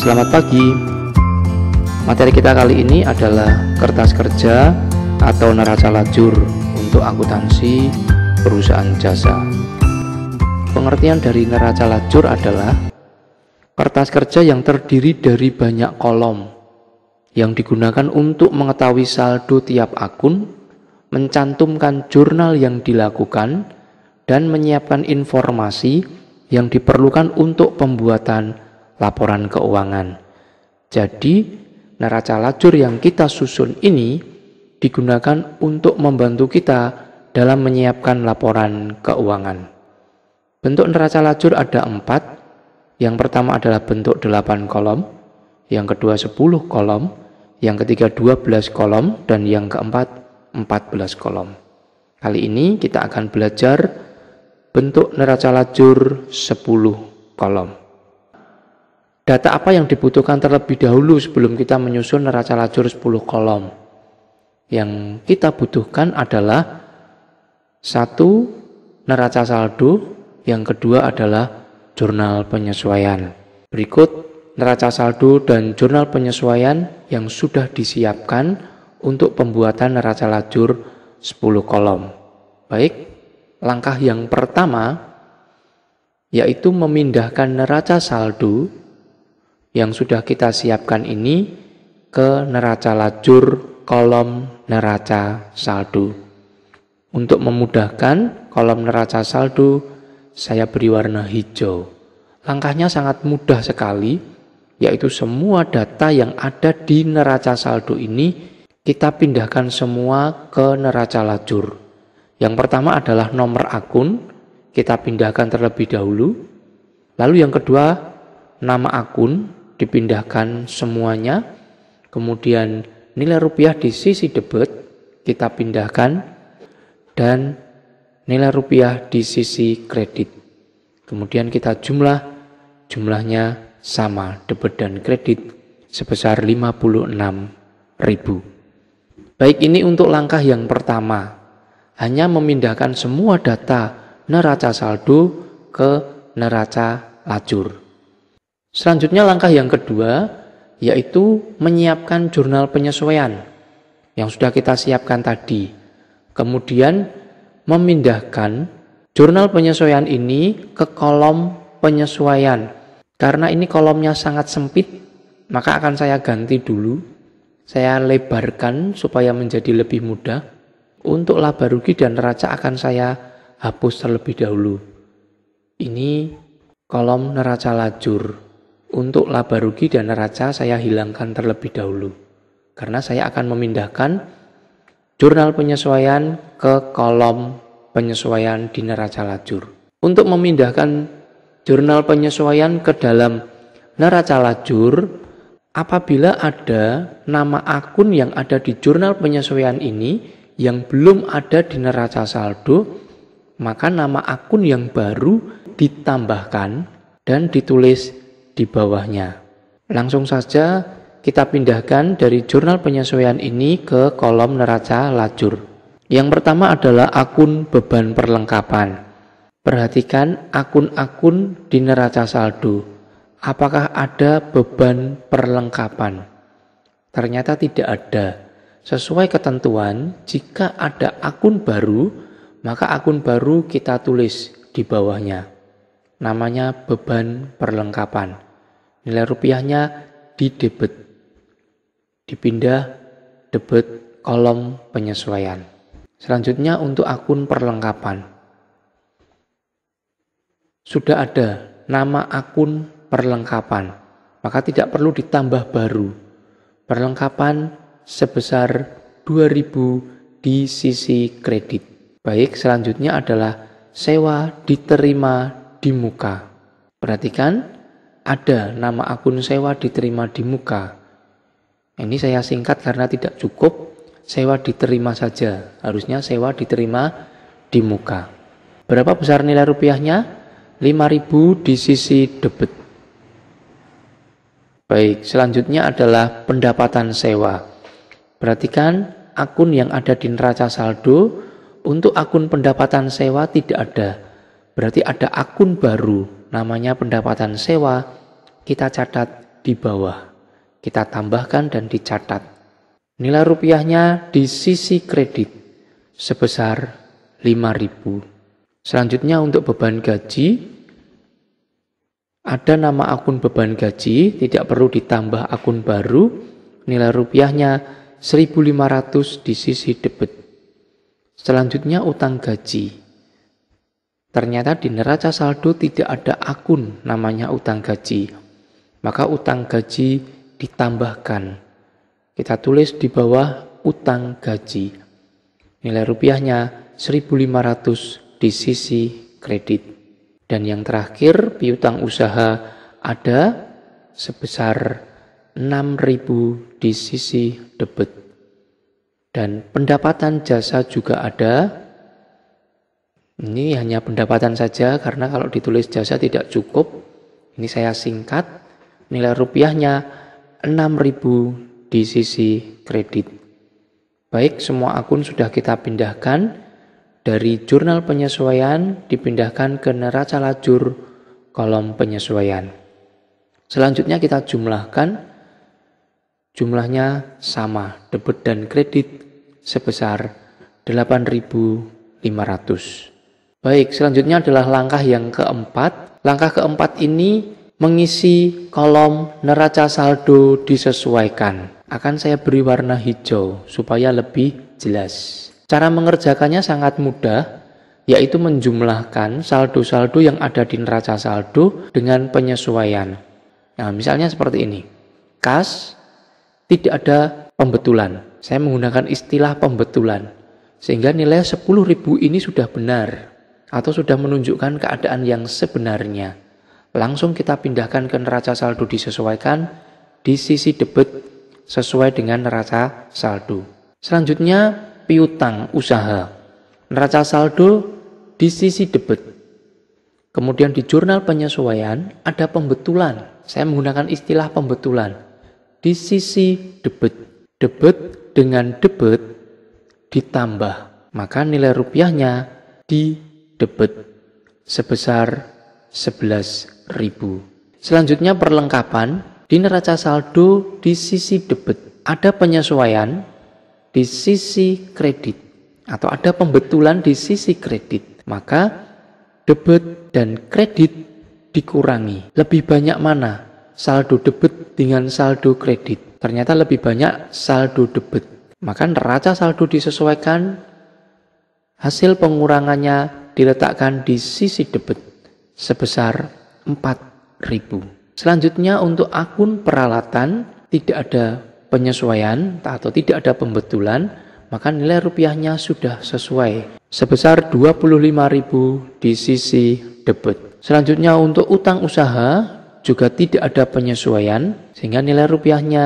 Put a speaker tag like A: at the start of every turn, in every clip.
A: Selamat pagi. Materi kita kali ini adalah kertas kerja atau neraca lajur untuk akuntansi perusahaan jasa. Pengertian dari neraca lajur adalah kertas kerja yang terdiri dari banyak kolom yang digunakan untuk mengetahui saldo tiap akun, mencantumkan jurnal yang dilakukan, dan menyiapkan informasi yang diperlukan untuk pembuatan laporan keuangan. Jadi, neraca lajur yang kita susun ini digunakan untuk membantu kita dalam menyiapkan laporan keuangan. Bentuk neraca lajur ada 4. Yang pertama adalah bentuk 8 kolom, yang kedua 10 kolom, yang ketiga 12 kolom, dan yang keempat 14 kolom. Kali ini kita akan belajar bentuk neraca lajur 10 kolom. Data apa yang dibutuhkan terlebih dahulu sebelum kita menyusun neraca lajur 10 kolom? Yang kita butuhkan adalah 1. Neraca saldo, yang kedua adalah jurnal penyesuaian. Berikut neraca saldo dan jurnal penyesuaian yang sudah disiapkan untuk pembuatan neraca lajur 10 kolom. Baik, langkah yang pertama yaitu memindahkan neraca saldo yang sudah kita siapkan ini ke neraca lajur kolom neraca saldo. Untuk memudahkan kolom neraca saldo, saya beri warna hijau. Langkahnya sangat mudah sekali, yaitu semua data yang ada di neraca saldo ini kita pindahkan semua ke neraca lajur. Yang pertama adalah nomor akun, kita pindahkan terlebih dahulu. Lalu yang kedua, nama akun, dipindahkan semuanya. Kemudian nilai rupiah di sisi debit kita pindahkan, dan nilai rupiah di sisi kredit. Kemudian kita jumlahnya sama, debit dan kredit sebesar 56.000. Baik, ini untuk langkah yang pertama, hanya memindahkan semua data neraca saldo ke neraca lajur. Selanjutnya langkah yang kedua yaitu menyiapkan jurnal penyesuaian yang sudah kita siapkan tadi. Kemudian memindahkan jurnal penyesuaian ini ke kolom penyesuaian. Karena ini kolomnya sangat sempit, maka akan saya ganti dulu. Saya lebarkan supaya menjadi lebih mudah. Untuk laba rugi dan neraca akan saya hapus terlebih dahulu. Ini kolom neraca lajur. Untuk laba rugi dan neraca saya hilangkan terlebih dahulu, karena saya akan memindahkan jurnal penyesuaian ke kolom penyesuaian di neraca lajur. Untuk memindahkan jurnal penyesuaian ke dalam neraca lajur, apabila ada nama akun yang ada di jurnal penyesuaian ini yang belum ada di neraca saldo, maka nama akun yang baru ditambahkan dan ditulis di bawahnya. Langsung saja kita pindahkan dari jurnal penyesuaian ini ke kolom neraca lajur. Yang pertama adalah akun beban perlengkapan. Perhatikan akun-akun di neraca saldo. Apakah ada beban perlengkapan? Ternyata tidak ada. Sesuai ketentuan, jika ada akun baru, maka akun baru kita tulis di bawahnya. Namanya beban perlengkapan. Nilai rupiahnya di debit. Dipindah debit kolom penyesuaian. Selanjutnya untuk akun perlengkapan. Sudah ada nama akun perlengkapan, maka tidak perlu ditambah baru. Perlengkapan sebesar 2.000 di sisi kredit. Baik, selanjutnya adalah sewa diterima di muka. Perhatikan, ada nama akun sewa diterima di muka. Ini saya singkat karena tidak cukup sewa diterima saja. Harusnya sewa diterima di muka. Berapa besar nilai rupiahnya? 5.000 di sisi debit. Baik, selanjutnya adalah pendapatan sewa. Perhatikan, akun yang ada di neraca saldo, untuk akun pendapatan sewa tidak ada. Berarti ada akun baru, namanya pendapatan sewa, kita catat di bawah. Kita tambahkan dan dicatat. Nilai rupiahnya di sisi kredit sebesar 5.000. Selanjutnya untuk beban gaji, ada nama akun beban gaji, tidak perlu ditambah akun baru. Nilai rupiahnya 1.500 di sisi debit. Selanjutnya utang gaji. Ternyata di neraca saldo tidak ada akun namanya utang gaji. Maka utang gaji ditambahkan. Kita tulis di bawah utang gaji. Nilai rupiahnya 1.500 di sisi kredit. Dan yang terakhir, piutang usaha ada sebesar 6.000 di sisi debit. Dan pendapatan jasa juga ada. Ini hanya pendapatan saja karena kalau ditulis jasa tidak cukup. Ini saya singkat. Nilai rupiahnya 6.000 di sisi kredit. Baik, semua akun sudah kita pindahkan. Dari jurnal penyesuaian dipindahkan ke neraca lajur kolom penyesuaian. Selanjutnya kita jumlahkan. Jumlahnya sama, debit dan kredit sebesar 8.500. Baik, selanjutnya adalah langkah yang keempat. Langkah keempat ini mengisi kolom neraca saldo disesuaikan. Akan saya beri warna hijau supaya lebih jelas. Cara mengerjakannya sangat mudah, yaitu menjumlahkan saldo-saldo yang ada di neraca saldo dengan penyesuaian. Nah, misalnya seperti ini. Kas, tidak ada pembetulan. Saya menggunakan istilah pembetulan. Sehingga nilai 10.000 ini sudah benar. Atau sudah menunjukkan keadaan yang sebenarnya. Langsung kita pindahkan ke neraca saldo disesuaikan di sisi debit sesuai dengan neraca saldo. Selanjutnya piutang usaha. Neraca saldo di sisi debit. Kemudian di jurnal penyesuaian ada pembetulan. Saya menggunakan istilah pembetulan. Di sisi debit. Debit dengan debit ditambah. Maka nilai rupiahnya di debit sebesar 11.000. Selanjutnya perlengkapan. Di neraca saldo di sisi debit ada penyesuaian di sisi kredit atau ada pembetulan di sisi kredit. Maka debit dan kredit dikurangi. Lebih banyak mana saldo debit dengan saldo kredit? Ternyata lebih banyak saldo debit. Maka neraca saldo disesuaikan, hasil pengurangannya diletakkan di sisi debit sebesar 4.000. Selanjutnya untuk akun peralatan tidak ada penyesuaian atau tidak ada pembetulan, maka nilai rupiahnya sudah sesuai sebesar 25.000 di sisi debit. Selanjutnya untuk utang usaha juga tidak ada penyesuaian sehingga nilai rupiahnya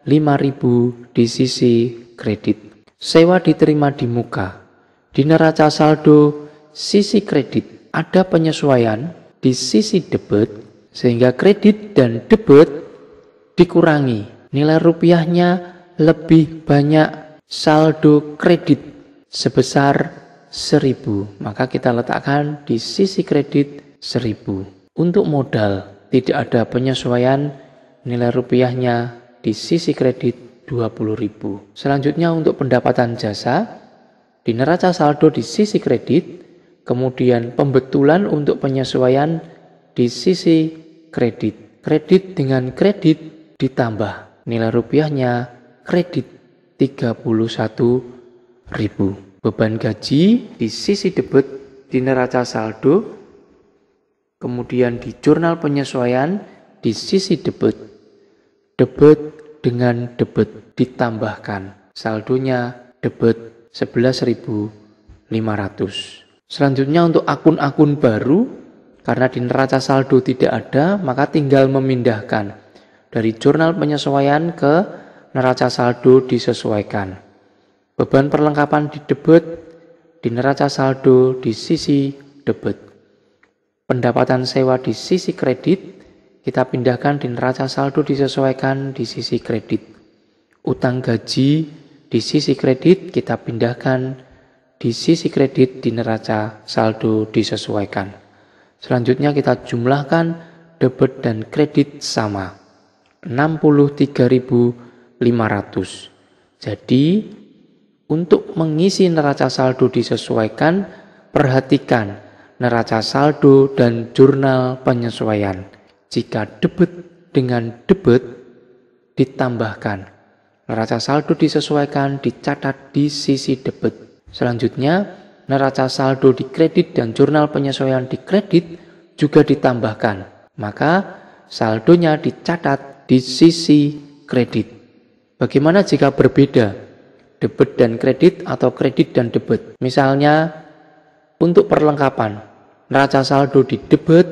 A: 5.000 di sisi kredit. Sewa diterima di muka. Di neraca saldo sisi kredit ada penyesuaian di sisi debit sehingga kredit dan debit dikurangi. Nilai rupiahnya lebih banyak saldo kredit sebesar 1.000. Maka kita letakkan di sisi kredit 1.000. Untuk modal tidak ada penyesuaian, nilai rupiahnya di sisi kredit 20.000. Selanjutnya untuk pendapatan jasa di neraca saldo di sisi kredit. Kemudian pembetulan untuk penyesuaian di sisi kredit. Kredit dengan kredit ditambah. Nilai rupiahnya kredit 31.000. Beban gaji di sisi debit di neraca saldo. Kemudian di jurnal penyesuaian di sisi debit. Debit dengan debit ditambahkan. Saldonya debit 11.500. Selanjutnya untuk akun-akun baru, karena di neraca saldo tidak ada, maka tinggal memindahkan dari jurnal penyesuaian ke neraca saldo disesuaikan. Beban perlengkapan di debit, di neraca saldo di sisi debit. Pendapatan sewa di sisi kredit, kita pindahkan di neraca saldo disesuaikan di sisi kredit. Utang gaji di sisi kredit, kita pindahkan di sisi kredit di neraca saldo disesuaikan. Selanjutnya kita jumlahkan debit dan kredit sama. 63.500. Jadi untuk mengisi neraca saldo disesuaikan, perhatikan neraca saldo dan jurnal penyesuaian. Jika debit dengan debit ditambahkan, neraca saldo disesuaikan dicatat di sisi debit. Selanjutnya, neraca saldo di kredit dan jurnal penyesuaian di kredit juga ditambahkan. Maka saldonya dicatat di sisi kredit. Bagaimana jika berbeda? Debit dan kredit atau kredit dan debit. Misalnya untuk perlengkapan, neraca saldo di debit,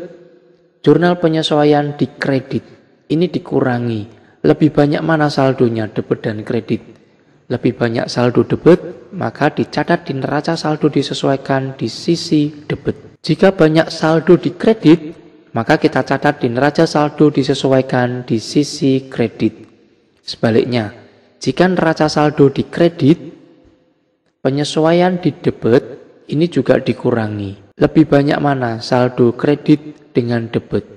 A: jurnal penyesuaian di kredit. Ini dikurangi. Lebih banyak mana saldonya, debit dan kredit? Lebih banyak saldo debit, maka dicatat di neraca saldo disesuaikan di sisi debit. Jika banyak saldo di kredit, maka kita catat di neraca saldo disesuaikan di sisi kredit. Sebaliknya, jika neraca saldo di kredit, penyesuaian di debit ini juga dikurangi. Lebih banyak mana saldo kredit dengan debit?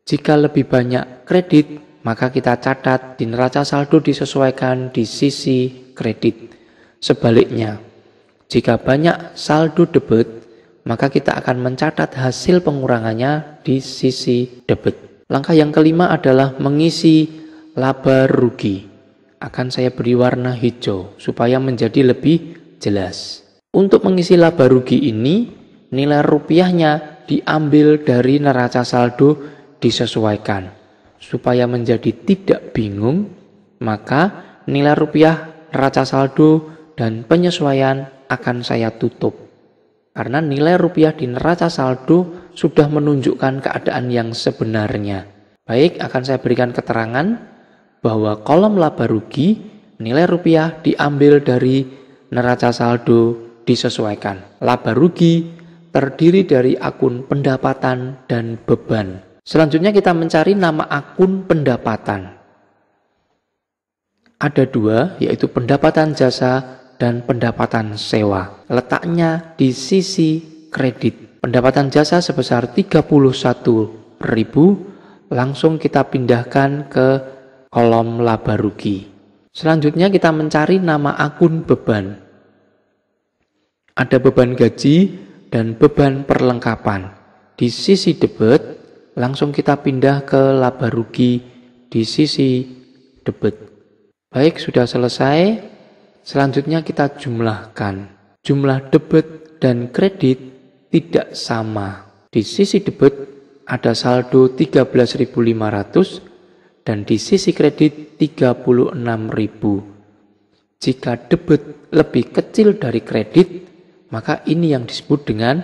A: Jika lebih banyak kredit, maka kita catat di neraca saldo disesuaikan di sisi kredit. Sebaliknya, jika banyak saldo debit, maka kita akan mencatat hasil pengurangannya di sisi debit. Langkah yang kelima adalah mengisi laba rugi. Akan saya beri warna hijau supaya menjadi lebih jelas. Untuk mengisi laba rugi ini, nilai rupiahnya diambil dari neraca saldo disesuaikan. Supaya menjadi tidak bingung, maka nilai rupiah, neraca saldo, dan penyesuaian akan saya tutup. Karena nilai rupiah di neraca saldo sudah menunjukkan keadaan yang sebenarnya. Baik, akan saya berikan keterangan bahwa kolom laba rugi, nilai rupiah diambil dari neraca saldo disesuaikan. Laba rugi terdiri dari akun pendapatan dan beban. Selanjutnya kita mencari nama akun pendapatan. Ada dua, yaitu pendapatan jasa dan pendapatan sewa. Letaknya di sisi kredit. Pendapatan jasa sebesar 31.000 langsung kita pindahkan ke kolom laba rugi. Selanjutnya kita mencari nama akun beban. Ada beban gaji dan beban perlengkapan. Di sisi debit, langsung kita pindah ke laba rugi di sisi debit. Baik, sudah selesai. Selanjutnya kita jumlahkan. Jumlah debit dan kredit tidak sama. Di sisi debit ada saldo 13.500 dan di sisi kredit 36.000. Jika debit lebih kecil dari kredit, maka ini yang disebut dengan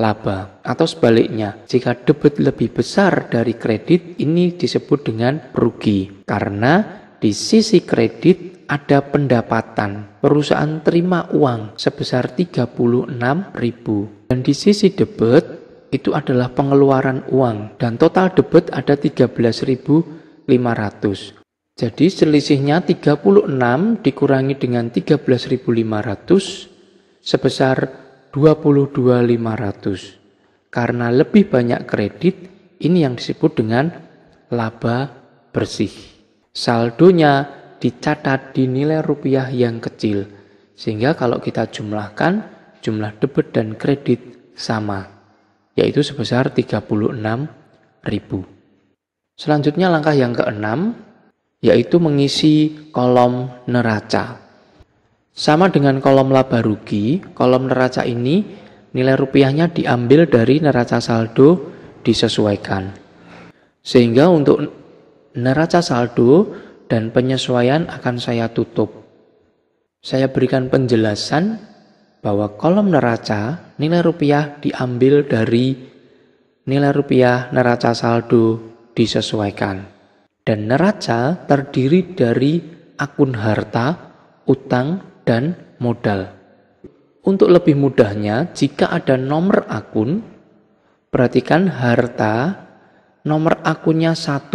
A: laba. Atau sebaliknya, jika debit lebih besar dari kredit, ini disebut dengan rugi. Karena di sisi kredit ada pendapatan. Perusahaan terima uang sebesar 36.000. Dan di sisi debit itu adalah pengeluaran uang. Dan total debit ada 13.500. Jadi selisihnya 36 dikurangi dengan 13.500 sebesar 22.500. Karena lebih banyak kredit, ini yang disebut dengan laba bersih. Saldonya dicatat di nilai rupiah yang kecil. Sehingga kalau kita jumlahkan, jumlah debit dan kredit sama, yaitu sebesar 36.000. Selanjutnya langkah yang keenam, yaitu mengisi kolom neraca. Sama dengan kolom laba rugi, kolom neraca ini nilai rupiahnya diambil dari neraca saldo disesuaikan. Sehingga untuk neraca saldo dan penyesuaian akan saya tutup. Saya berikan penjelasan bahwa kolom neraca nilai rupiah diambil dari nilai rupiah neraca saldo disesuaikan. Dan neraca terdiri dari akun harta, utang, dan modal. Untuk lebih mudahnya, jika ada nomor akun, perhatikan harta, nomor akunnya 1.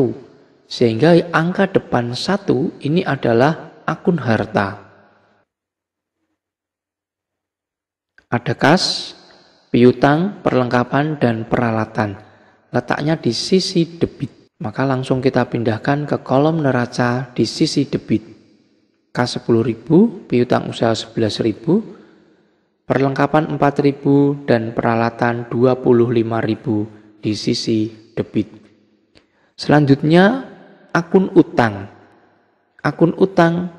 A: Sehingga angka depan 1 ini adalah akun harta. Ada kas, piutang, perlengkapan, dan peralatan. Letaknya di sisi debit. Maka langsung kita pindahkan ke kolom neraca di sisi debit. K10.000, piutang usaha 11.000, perlengkapan 4.000 dan peralatan 25.000 di sisi debit. Selanjutnya akun utang. Akun utang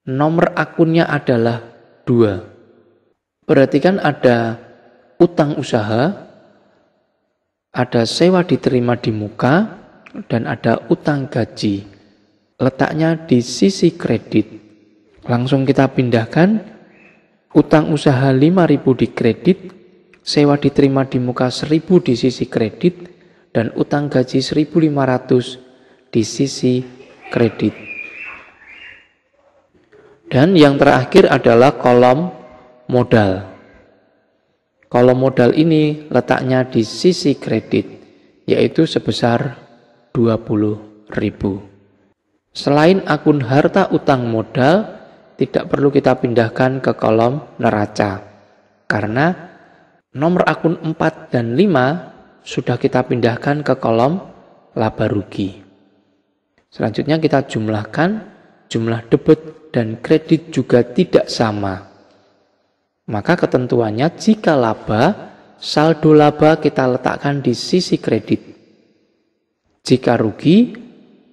A: nomor akunnya adalah 2. Perhatikan ada utang usaha, ada sewa diterima di muka, dan ada utang gaji. Letaknya di sisi kredit. Langsung kita pindahkan, utang usaha 5.000 di kredit, sewa diterima di muka 1.000 di sisi kredit, dan utang gaji 1.500 di sisi kredit. Dan yang terakhir adalah kolom modal. Kolom modal ini letaknya di sisi kredit, yaitu sebesar 20.000. Selain akun harta utang modal, tidak perlu kita pindahkan ke kolom neraca, karena nomor akun 4 dan 5 sudah kita pindahkan ke kolom laba rugi. Selanjutnya kita jumlahkan, jumlah debit dan kredit juga tidak sama. Maka ketentuannya jika laba, saldo laba kita letakkan di sisi kredit. Jika rugi,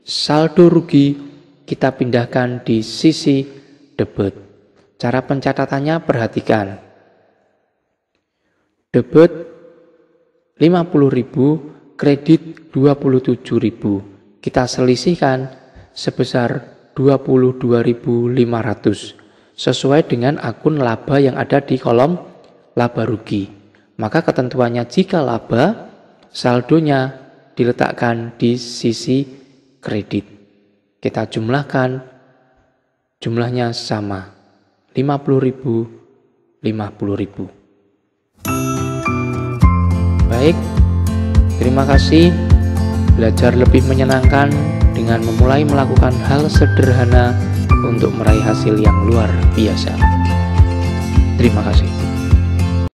A: saldo rugi kita pindahkan di sisi debit. Cara pencatatannya perhatikan. Debit 50.000, kredit 27.000. Kita selisihkan sebesar 22.500 sesuai dengan akun laba yang ada di kolom laba rugi. Maka ketentuannya jika laba, saldonya diletakkan di sisi kredit. Kita jumlahkan, jumlahnya sama, 50.000, 50.000. Baik, terima kasih. Belajar lebih menyenangkan dengan memulai melakukan hal sederhana untuk meraih hasil yang luar biasa. Terima kasih.